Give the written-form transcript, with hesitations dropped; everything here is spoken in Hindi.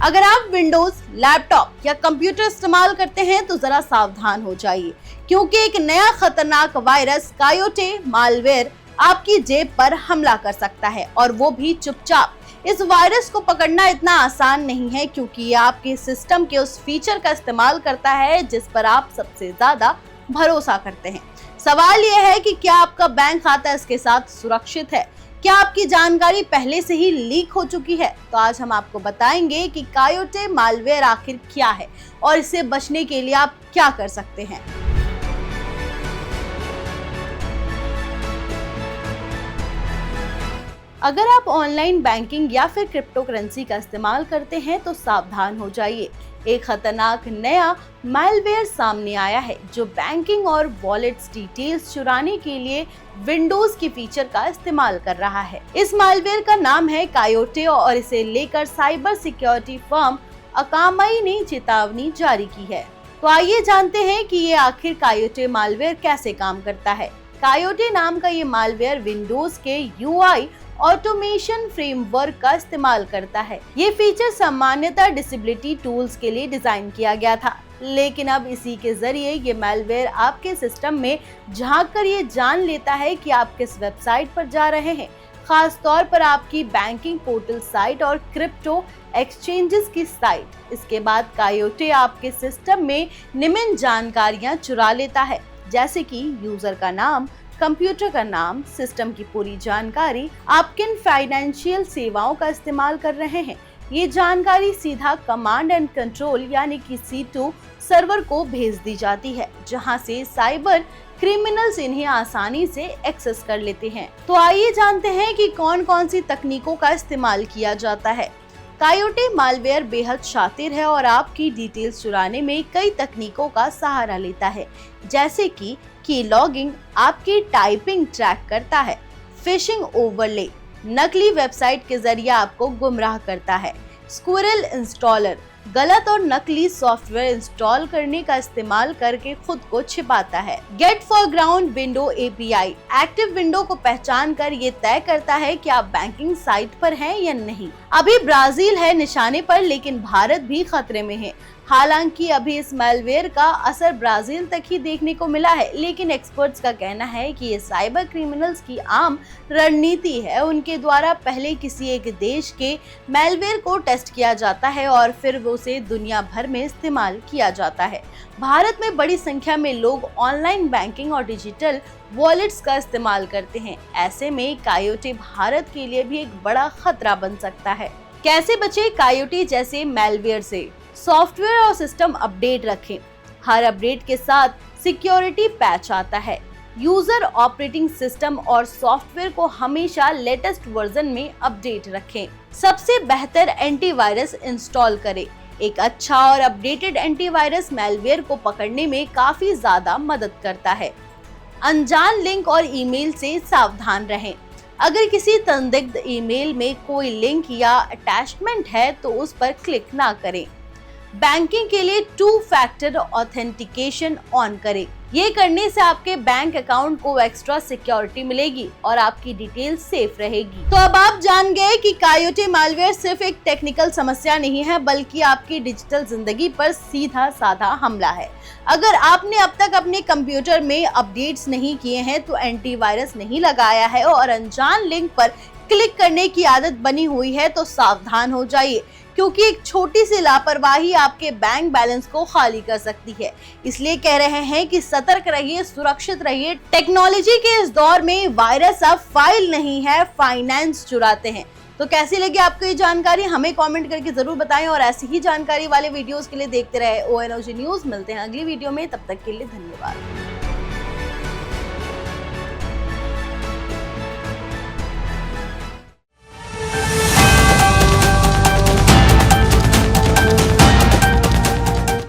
अगर आप विंडोज, लैपटॉप या कंप्यूटर इस्तेमाल करते हैं तो जरा सावधान हो जाइए, क्योंकि एक नया खतरनाक वायरस कायोटे मालवेयर आपकी जेब पर हमला कर सकता है, और वो भी चुपचाप। इस वायरस को पकड़ना इतना आसान नहीं है, क्योंकि ये आपके सिस्टम के उस फीचर का इस्तेमाल करता है जिस पर आप सबसे ज्यादा भरोसा करते हैं। सवाल यह है कि क्या आपका बैंक खाता इसके साथ सुरक्षित है? क्या आपकी जानकारी पहले से ही लीक हो चुकी है? तो आज हम आपको बताएंगे कि कायोटे मालवेयर आखिर क्या है और इससे बचने के लिए आप क्या कर सकते हैं। अगर आप ऑनलाइन बैंकिंग या फिर क्रिप्टो करेंसी का इस्तेमाल करते हैं तो सावधान हो जाइए। एक खतरनाक नया मालवेयर सामने आया है जो बैंकिंग और वॉलेट्स डिटेल्स चुराने के लिए विंडोज के फीचर का इस्तेमाल कर रहा है। इस मालवेयर का नाम है कायोटे और इसे लेकर साइबर सिक्योरिटी फर्म अकामाई ने चेतावनी जारी की है। तो आइए जानते हैं कि ये आखिर कायोटे मालवेयर कैसे काम करता है। कायोटे नाम का ये मालवेयर विंडोज के यूआई ऑटोमेशन फ्रेमवर्क का इस्तेमाल करता है। ये फीचर सामान्यतः डिसेबिलिटी टूल्स के लिए डिजाइन किया गया था, लेकिन अब इसी के जरिए ये मालवेयर आपके सिस्टम में झांककर ये जान लेता है कि आप किस वेबसाइट पर जा रहे हैं, खास तौर पर आपकी बैंकिंग पोर्टल साइट और क्रिप्टो एक्सचेंजेस की साइट। इसके बाद कायोटे आपके सिस्टम में निम्न जानकारियां चुरा लेता है, जैसे कि यूजर का नाम, कंप्यूटर का नाम, सिस्टम की पूरी जानकारी, आप किन फाइनेंशियल सेवाओं का इस्तेमाल कर रहे हैं। ये जानकारी सीधा कमांड एंड कंट्रोल यानी कि C2 सर्वर को भेज दी जाती है, जहां से साइबर क्रिमिनल्स इन्हें आसानी से एक्सेस कर लेते हैं। तो आइए जानते हैं कि कौन कौन सी तकनीकों का इस्तेमाल किया जाता है। कायोटे मालवेयर बेहद शातिर है और आपकी डिटेल्स चुराने में कई तकनीकों का सहारा लेता है, जैसे कि की लॉगिंग आपकी टाइपिंग ट्रैक करता है, फिशिंग ओवरले नकली वेबसाइट के जरिए आपको गुमराह करता है, स्क्विरल इंस्टॉलर गलत और नकली सॉफ्टवेयर इंस्टॉल करने का इस्तेमाल करके खुद को छिपाता है, get foreground window API active window को पहचान कर ये तय करता है कि आप बैंकिंग साइट पर हैं या नहीं। अभी ब्राजील है निशाने पर, लेकिन भारत भी खतरे में है। हालांकि अभी इस मालवेयर का असर ब्राजील तक ही देखने को मिला है, लेकिन एक्सपर्ट्स का कहना है कि ये साइबर क्रिमिनल्स की आम रणनीति है। उनके द्वारा पहले किसी एक देश के मालवेयर को टेस्ट किया जाता है और फिर उसे दुनिया भर में इस्तेमाल किया जाता है। भारत में बड़ी संख्या में लोग ऑनलाइन बैंकिंग और डिजिटल वॉलेट्स का इस्तेमाल करते हैं। ऐसे में कायोटे भारत के लिए भी एक बड़ा खतरा बन सकता है। कैसे बचे कायोटे जैसे मालवेयर से? सॉफ्टवेयर और सिस्टम अपडेट रखें। हर अपडेट के साथ सिक्योरिटी पैच आता है। यूजर ऑपरेटिंग सिस्टम और सॉफ्टवेयर को हमेशा लेटेस्ट वर्जन में अपडेट रखें। सबसे बेहतर एंटीवायरस इंस्टॉल करें। एक अच्छा और अपडेटेड एंटीवायरस मालवेयर को पकड़ने में काफी ज्यादा मदद करता है। अनजान लिंक और ईमेल से सावधान रहें। अगर किसी संदिग्ध ईमेल में कोई लिंक या अटैचमेंट है तो उस पर क्लिक ना करें। बैंकिंग के लिए 2 फैक्टर ऑथेंटिकेशन ऑन करें। ये करने से आपके बैंक अकाउंट को एक्स्ट्रा सिक्योरिटी मिलेगी और आपकी डिटेल सेफ रहेगी। तो अब आप जान गए कि कायोटे मालवेयर सिर्फ एक टेक्निकल समस्या नहीं है, बल्कि आपकी डिजिटल जिंदगी पर सीधा साधा हमला है। अगर आपने अब तक अपने कंप्यूटर में अपडेट्स नहीं किए हैं, तो एंटीवायरस नहीं लगाया है और अनजान लिंक पर क्लिक करने की आदत बनी हुई है, तो सावधान हो जाइए, क्योंकि एक छोटी सी लापरवाही आपके बैंक बैलेंस को खाली कर सकती है। इसलिए कह रहे हैं कि सतर्क रहिए, सुरक्षित रहिए। टेक्नोलॉजी के इस दौर में वायरस अब फाइल नहीं है, फाइनेंस चुराते हैं। तो कैसी लगी आपको ये जानकारी, हमें कमेंट करके जरूर बताएं और ऐसी ही जानकारी वाले वीडियोस के लिए देखते रहे ONOG न्यूज। मिलते हैं अगली वीडियो में, तब तक के लिए धन्यवाद।